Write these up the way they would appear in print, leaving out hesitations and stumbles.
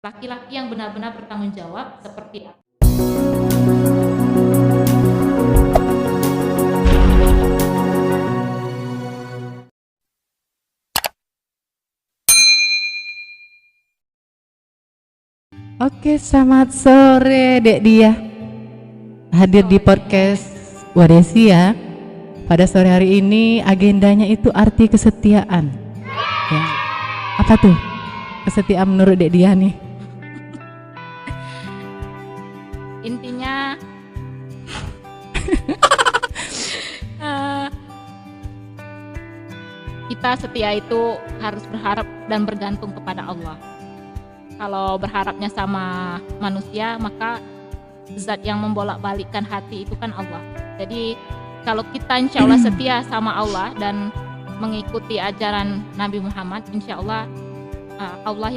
laki-laki yang benar-benar bertanggung jawab seperti apa? Oke, selamat sore Dek Dia. Hadir di podcast Wadesi ya. Pada sore hari ini agendanya itu arti kesetiaan. Ya. Apa tuh? Kesetiaan menurut Dek Dia nih. Intinya kita setia itu harus berharap dan bergantung kepada Allah. Kalau berharapnya sama manusia, maka zat yang membolak-balikkan hati itu kan Allah. Jadi kalau kita insya Allah setia sama Allah dan mengikuti ajaran Nabi Muhammad, insya Allah Allah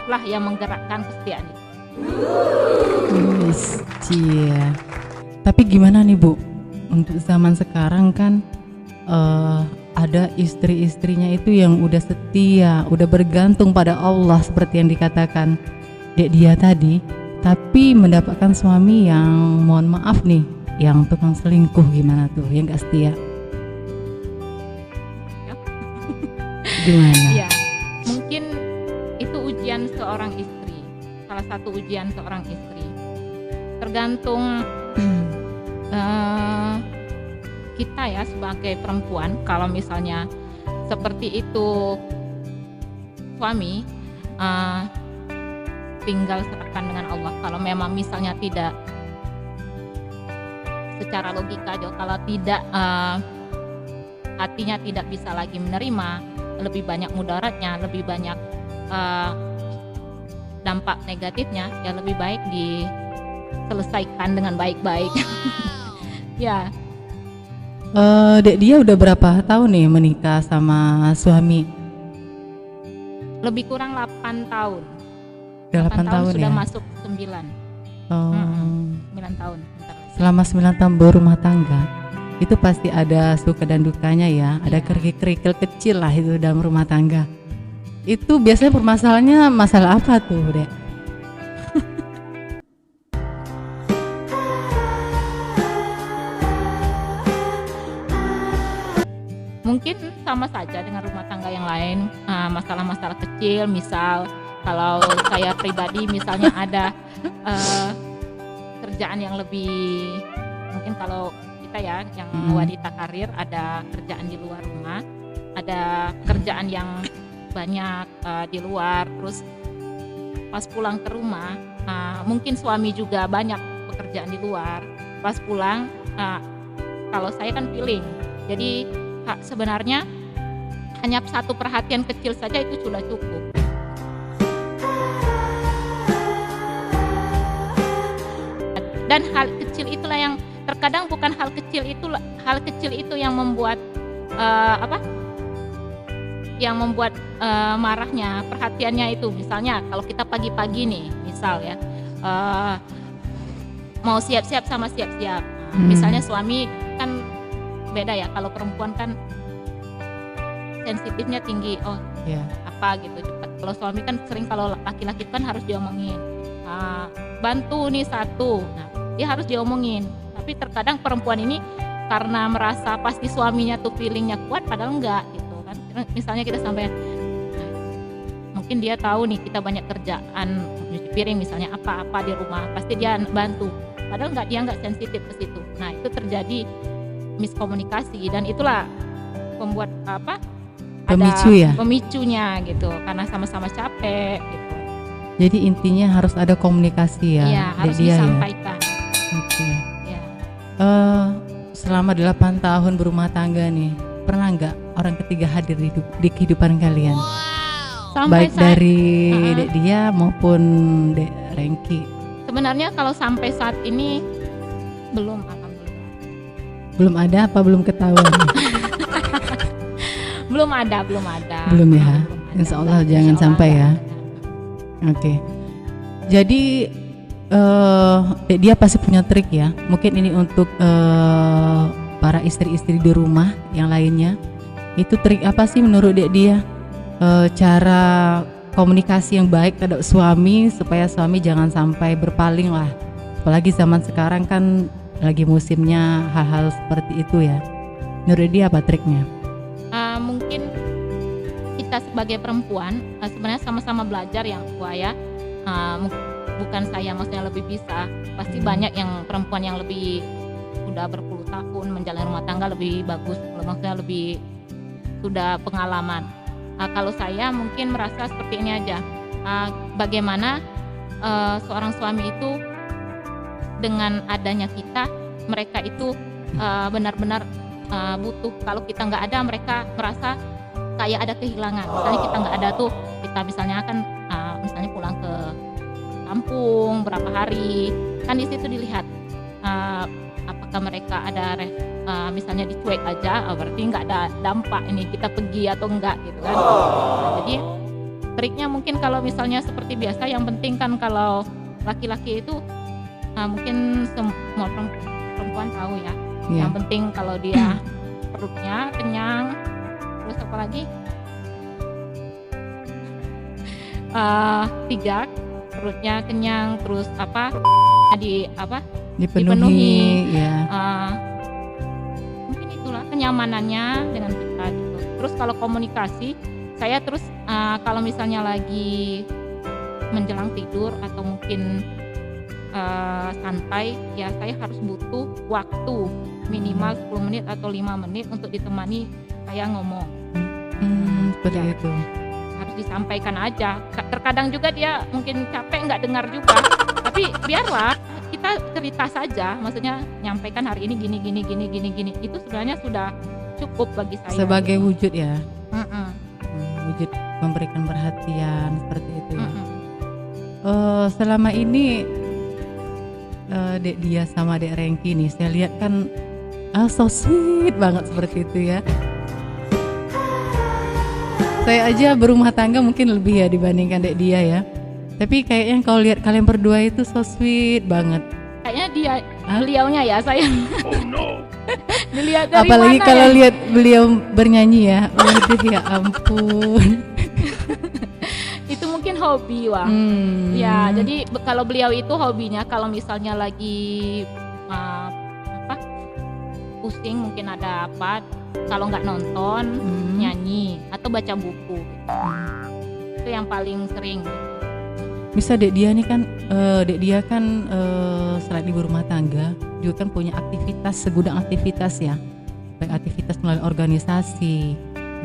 lah yang menggerakkan kesetiaan itu. Cia. Tapi gimana nih Bu? Untuk zaman sekarang kan ada istri-istrinya itu yang udah setia, udah bergantung pada Allah seperti yang dikatakan Dek Dia tadi, tapi mendapatkan suami yang mohon maaf nih, yang tukang selingkuh gimana tuh, yang gak setia. Gimana? Ya, mungkin itu ujian seorang istri, salah satu ujian seorang istri. Tergantung kita ya sebagai perempuan, kalau misalnya seperti itu suami, tinggal serahkan dengan Allah. Kalau memang misalnya tidak secara logika, kalau tidak hatinya tidak bisa lagi menerima, lebih banyak mudaratnya, lebih banyak dampak negatifnya, ya lebih baik diselesaikan dengan baik-baik. Ya. Dek Dia udah berapa tahun nih menikah sama suami? Lebih kurang 8 tahun. Udah 8 tahun sudah ya? masuk 9. 9 tahun. Selama 9 tahun berumah tangga, itu pasti ada suka dan dukanya ya. Ada kerikil-kerikil kecil lah itu dalam rumah tangga. Itu biasanya permasalahannya masalah apa tuh, Dek? Mungkin sama saja dengan rumah tangga yang lain, masalah-masalah kecil, misal kalau saya pribadi misalnya ada kerjaan yang lebih, mungkin kalau kita ya yang wanita karir ada kerjaan di luar rumah, ada kerjaan yang banyak di luar, terus pas pulang ke rumah mungkin suami juga banyak pekerjaan di luar, pas pulang kalau saya kan feeling, jadi sebenarnya hanya satu perhatian kecil saja itu sudah cukup. Dan hal kecil itulah yang terkadang bukan hal kecil itu yang membuat yang membuat marahnya, perhatiannya itu. Misalnya kalau kita pagi-pagi nih, misal ya mau siap-siap sama siap-siap. Misalnya suami kan beda ya, kalau perempuan kan sensitifnya tinggi, apa gitu cepat. Kalau suami kan sering, kalau laki-laki kan harus diomongin, bantu nih satu, nah dia harus diomongin. Tapi terkadang perempuan ini karena merasa pasti suaminya tuh feelingnya kuat, padahal enggak gitu kan. Misalnya kita sampai mungkin dia tahu nih kita banyak kerjaan, cuci piring misalnya, apa-apa di rumah pasti dia bantu, padahal enggak, dia enggak sensitif ke situ. Nah itu terjadi miskomunikasi, dan itulah pembuat pemicunya gitu, karena sama-sama capek gitu. Jadi intinya harus ada komunikasi ya. Iya, harus disampaikan. Oke. Ya. Selama 8 tahun berumah tangga nih, pernah nggak orang ketiga hadir di kehidupan kalian? Sampai baik dari Dek Dia maupun Dek Rengki. Sebenarnya kalau sampai saat ini belum, alhamdulillah. Belum ada apa belum ketahuan? Belum ada. Belum ya. Insya Allah jangan sampai ya. Oke. Jadi Dek Dia pasti punya trik ya. Mungkin ini untuk para istri-istri di rumah yang lainnya. Itu trik apa sih menurut Dek Dia? Cara komunikasi yang baik terhadap suami supaya suami jangan sampai berpaling lah. Apalagi zaman sekarang kan lagi musimnya hal-hal seperti itu ya. Menurut dia apa triknya? Mungkin kita sebagai perempuan sebenarnya sama-sama belajar yang tua ya. Bukan saya maksudnya lebih bisa. Pasti banyak yang perempuan yang lebih sudah berpuluh tahun menjalani rumah tangga lebih bagus, maksudnya lebih sudah pengalaman. Kalau saya mungkin merasa seperti ini aja. Bagaimana seorang suami itu dengan adanya kita, mereka itu benar-benar butuh. Kalau kita nggak ada, mereka merasa kayak ada kehilangan. Misalnya kita nggak ada tuh, kita misalnya akan misalnya pulang ke kampung berapa hari, kan di situ dilihat apakah mereka ada misalnya dicuek aja, berarti nggak ada dampak ini kita pergi atau enggak gitu kan. Jadi triknya mungkin kalau misalnya seperti biasa, yang penting kan kalau laki-laki itu mungkin semua perempuan tahu ya. Yang penting kalau dia perutnya kenyang, terus apa lagi? 3, perutnya kenyang, terus dipenuhi ya. Mungkin itulah kenyamanannya dengan kita gitu. Terus kalau komunikasi, saya terus kalau misalnya lagi menjelang tidur atau mungkin santai, ya saya harus butuh waktu minimal 10 menit atau 5 menit untuk ditemani saya ngomong. Seperti itu. Harus disampaikan aja. Terkadang juga dia mungkin capek nggak dengar juga, tapi biarlah kita cerita saja. Maksudnya nyampaikan hari ini gini. Itu sebenarnya sudah cukup bagi saya. Sebagai wujud ya. Wujud memberikan perhatian seperti itu. Ya. Selama ini Dek Dia sama Dek Rengki nih, saya lihat kan so sweet banget seperti itu ya. Saya aja berumah tangga mungkin lebih ya dibandingkan Dek Dia ya. Tapi kayaknya kalau lihat kalian berdua itu so sweet banget. Kayaknya beliaunya ya saya. Oh no. Dilihat dari apalagi mana kalau ya? Lihat beliau bernyanyi ya. Waduh ya ampun. Itu mungkin hobi Wang. Ya, jadi kalau beliau itu hobinya kalau misalnya lagi pusing mungkin ada apa, kalau nggak nonton nyanyi atau baca buku gitu. Itu yang paling sering. Bisa Dek Dia nih kan, Dek Dia kan selain ibu rumah tangga juga kan punya aktivitas, segudang aktivitas ya, baik aktivitas melalui organisasi,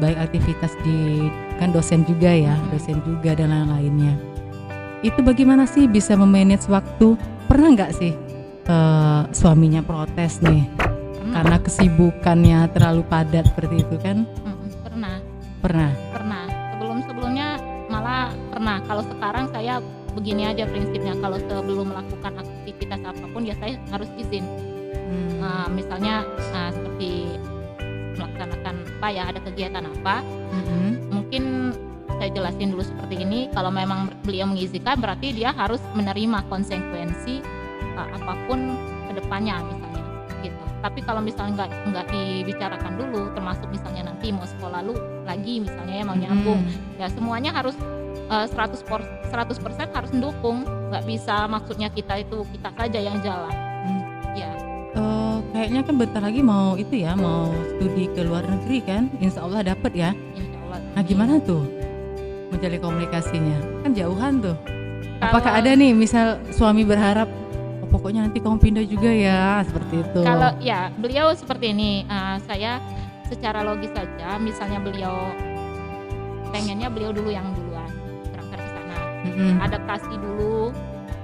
baik aktivitas di kan dosen juga ya, dosen juga dan lain-lainnya. Itu bagaimana sih bisa memanage waktu? Pernah nggak sih suaminya protes nih karena kesibukannya terlalu padat seperti itu kan? Pernah. Sebelumnya malah pernah. Kalau sekarang saya begini aja prinsipnya, kalau sebelum melakukan aktivitas apapun ya saya harus izin. Misalnya seperti melaksanakan apa ya, ada kegiatan apa, mungkin saya jelasin dulu seperti ini. Kalau memang beliau mengizinkan, berarti dia harus menerima konsekuensi apapun kedepannya misalnya gitu. Tapi kalau misalnya nggak dibicarakan dulu, termasuk misalnya nanti mau sekolah lagi misalnya ya, mau nyambung, ya semuanya harus 100% harus mendukung. Nggak bisa maksudnya kita saja yang jalan. Ya. Kayaknya kan bentar lagi mau itu ya, mau studi ke luar negeri kan, insya Allah dapat ya. Insya Allah. Nah gimana tuh menjalin komunikasinya? Kan jauhan tuh. Apakah ada nih misal suami berharap pokoknya nanti kamu pindah juga ya, seperti itu? Kalau ya beliau seperti ini, saya secara logis saja, misalnya beliau pengennya beliau dulu yang duluan berangkat ke sana, adaptasi dulu.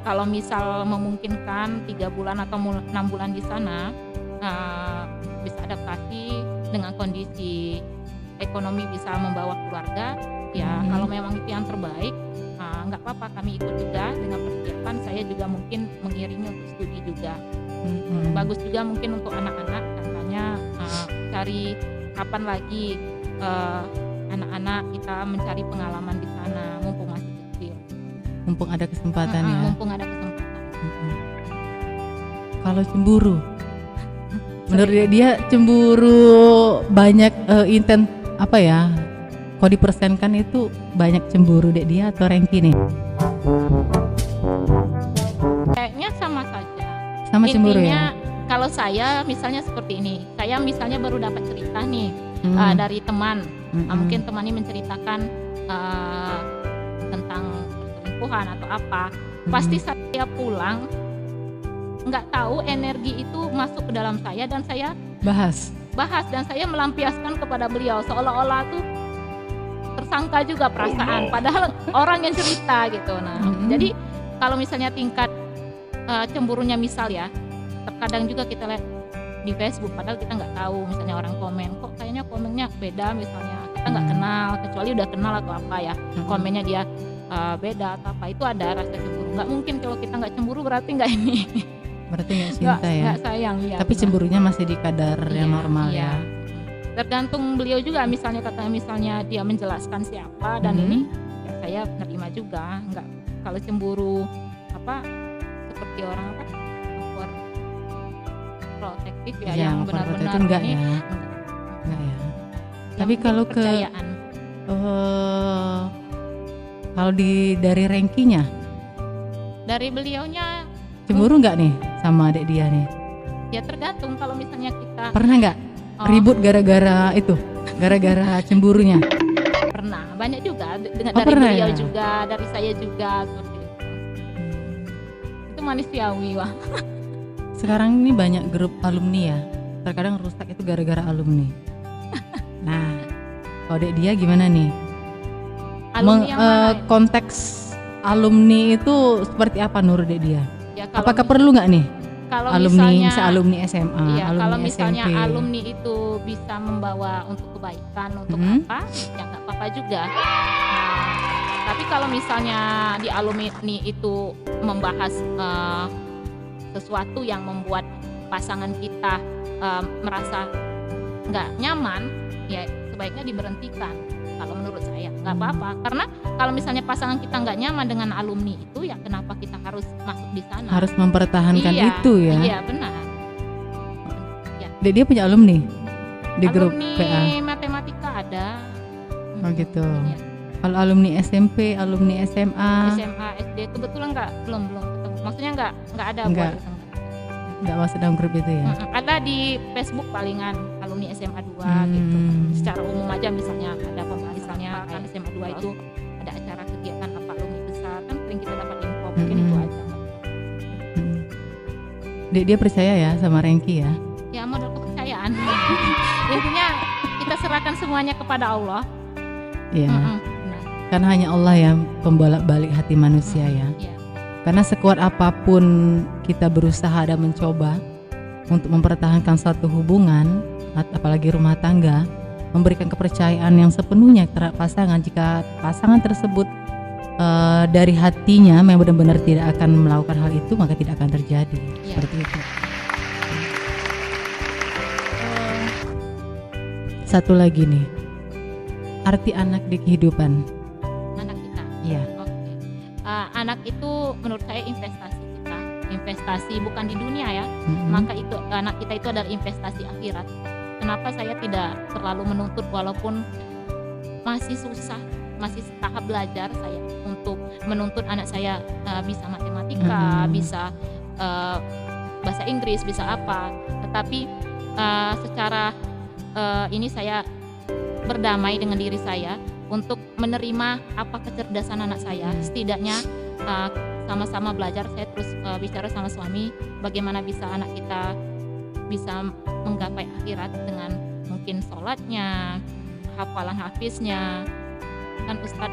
Kalau misal memungkinkan 3 bulan atau 6 bulan di sana, bisa adaptasi dengan kondisi ekonomi, bisa membawa keluarga, ya kalau memang itu yang terbaik, nggak apa-apa, kami ikut juga dengan persiapan. Saya juga mungkin mengiringi untuk studi juga. Bagus juga mungkin untuk anak-anak, katanya cari kapan lagi anak-anak kita mencari pengalaman di sana, mumpung masih kecil. Mumpung ada kesempatan ya. Mumpung ada kesempatan. Kalau cemburu, menurut dia cemburu banyak intent apa ya, kalau dipersenkan itu banyak cemburu dek dia atau Rengki nih? Kayaknya sama saja. Sama cemburu Intinya ya? kalau saya misalnya seperti ini, saya misalnya baru dapat cerita nih dari teman. Mungkin teman ini menceritakan tentang perselingkuhan atau apa. Pasti saya pulang nggak tahu energi itu masuk ke dalam saya dan saya Bahas. dan saya melampiaskan kepada beliau seolah-olah tuh tersangka juga perasaan padahal orang yang cerita gitu. Nah, jadi kalau misalnya tingkat cemburunya misal ya, terkadang juga kita lihat di Facebook padahal kita nggak tahu, misalnya orang komen kok kayaknya komennya beda, misalnya kita nggak kenal, kecuali udah kenal atau apa ya, komennya dia beda atau apa, itu ada rasa cemburu. Nggak mungkin kalau kita nggak cemburu berarti nggak ini. Berarti nggak cinta ya? Nggak sayang ya. Tapi cemburunya masih di kadar yang Iya, normal iya. ya? Tergantung beliau juga, misalnya katanya misalnya dia menjelaskan siapa dan ini ya saya menerima juga. Nggak, kalau cemburu apa seperti orang apa over protektif ya, yang benar-benar itu enggak ini ya? enggak. Enggak ya? Yang Tapi kalau ke kepercayaan. kalau dari Rengkinya Dari beliaunya cemburu nggak nih sama adik dia nih? ya tergantung, kalau misalnya kita Pernah nggak ribut gara-gara itu? Gara-gara cemburunya? pernah, banyak juga dengan Oh, dari pernah beliau ya? juga, dari saya juga seperti itu. Itu manusiawi wah. Sekarang ini banyak grup alumni ya, terkadang rusak itu gara-gara alumni. Nah, kalau adik dia gimana nih? Alumni yang mana? Konteks alumni itu seperti apa menurut adik dia? Ya, kalau Apakah perlu nggak nih kalau alumni, misalnya misal alumni SMA, iya, alumni kalau misalnya SMP? alumni itu bisa membawa untuk kebaikan untuk apa, ya nggak apa-apa juga. Nah, tapi kalau misalnya di alumni itu membahas sesuatu yang membuat pasangan kita merasa nggak nyaman, ya sebaiknya diberhentikan. Kalau menurut saya nggak apa-apa, karena kalau misalnya pasangan kita nggak nyaman dengan alumni itu, ya kenapa kita harus masuk di sana? Harus mempertahankan Iya, itu ya. Iya benar. Ya. Dek dia punya alumni di grup Alumni PA. matematika ada. Oh gitu. Iya. Kalau alumni SMP, alumni SMA, SMA, SD kebetulan belum ketemu. Maksudnya nggak ada Nggak. buat itu. nggak masuk dalam grup itu ya? Ada di Facebook palingan alumni SMA 2 Hmm. gitu. Secara umum aja misalnya ada misalnya kan SMA 2 itu ada acara kegiatan apa alumni besar, kan sering kita dapat info, mungkin itu aja. Hmm. Dek dia percaya ya sama Rengki ya? Ya modal kepercayaan. Intinya kita serahkan semuanya kepada Allah. Iya. Benar. Karena hanya Allah yang pembolak-balik hati manusia ya. Iya. Karena sekuat apapun kita berusaha dan mencoba untuk mempertahankan satu hubungan, apalagi rumah tangga, memberikan kepercayaan yang sepenuhnya terhadap pasangan, jika pasangan tersebut dari hatinya memang benar-benar tidak akan melakukan hal itu, maka tidak akan terjadi. Iya. Seperti itu. Satu lagi nih, arti anak di kehidupan. Anak kita. Iya. Oke. Anak itu menurut saya investasi kita, investasi bukan di dunia ya. Maka itu anak kita itu adalah investasi akhirat. Kenapa saya tidak terlalu menuntut, walaupun masih susah, masih tahap belajar saya untuk menuntut anak saya bisa matematika, bisa bahasa Inggris, bisa apa. Tetapi secara ini saya berdamai dengan diri saya untuk menerima apa kecerdasan anak saya. Setidaknya sama-sama belajar, saya terus bicara sama suami bagaimana bisa anak kita bisa menggapai akhirat dengan mungkin sholatnya, hafalan hafiznya. Kan salah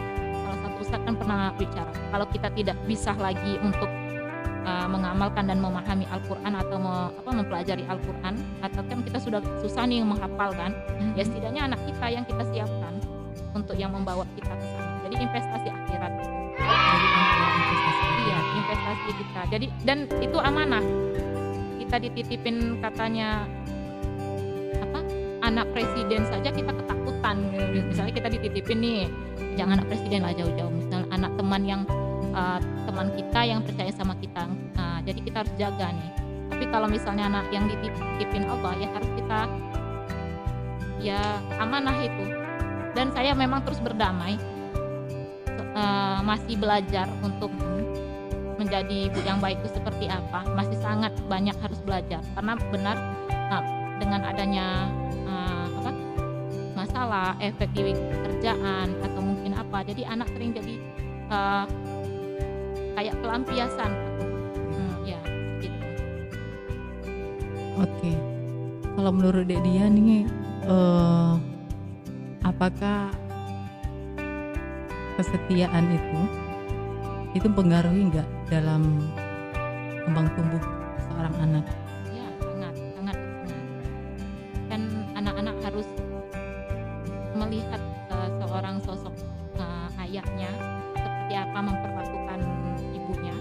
satu ustadz kan pernah bicara, kalau kita tidak bisa lagi untuk mengamalkan dan memahami Al-Quran atau mempelajari Al-Quran, atau kan kita sudah susah nih menghafalkan, ya setidaknya anak kita yang kita siapkan untuk yang membawa kita ke sana. Jadi investasi akhirat. Iya, investasi kita. Jadi dan itu amanah. Kita dititipin katanya anak presiden saja kita ketakutan. Misalnya kita dititipin nih, jangan anak presiden lah, jauh-jauh. Misalnya anak teman yang teman kita yang percaya sama kita. Jadi kita harus jaga nih. Tapi kalau misalnya anak yang dititipin Allah, ya harus kita ya amanah itu. dan saya memang terus berdamai, masih belajar untuk menjadi ibu yang baik itu seperti apa, masih sangat banyak harus belajar karena benar dengan adanya masalah efek di kerjaan atau mungkin apa, jadi anak sering jadi kayak pelampiasan ya gitu. Oke. Kalau menurut Dek Dia nih, apakah kesetiaan itu mempengaruhi nggak dalam kembang tumbuh seorang anak? Ya, sangat berpengaruh. Kan anak-anak harus melihat seorang sosok ayahnya seperti apa memperlakukan ibunya.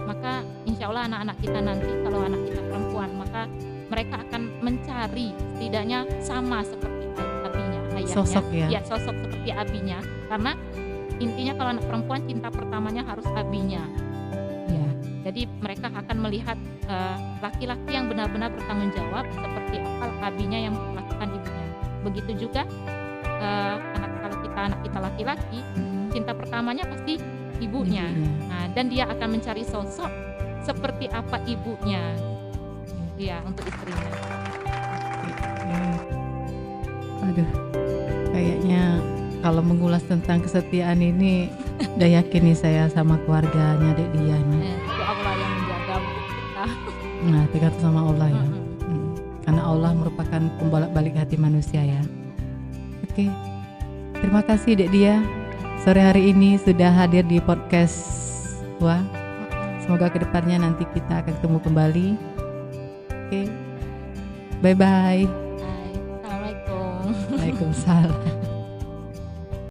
Maka insya Allah anak-anak kita nanti, kalau anak kita perempuan, maka mereka akan mencari setidaknya sama seperti abinya, ayahnya. Sosok ya? Sosok seperti abinya. Karena intinya kalau anak perempuan cinta pertamanya harus abinya. Ya, jadi mereka akan melihat laki-laki yang benar-benar bertanggung jawab seperti apa abinya yang melakukan ibunya. Begitu juga anak kita laki-laki, cinta pertamanya pasti ibunya. Nah, dan dia akan mencari sosok seperti apa ibunya, ya, untuk istrinya. Aduh, kayaknya kalau mengulas tentang kesetiaan ini udah yakin nih saya sama keluarganya Dek Dia nih. Itu Allah yang menjaga untuk kita. Nah, tergantung sama Allah ya. Karena Allah merupakan pembolak-balik hati manusia ya. Oke, terima kasih Dek Dia. Sore hari ini sudah hadir di podcast Wah. Semoga kedepannya nanti kita akan ketemu kembali. Oke, bye-bye. Assalamualaikum. Waalaikumsalam.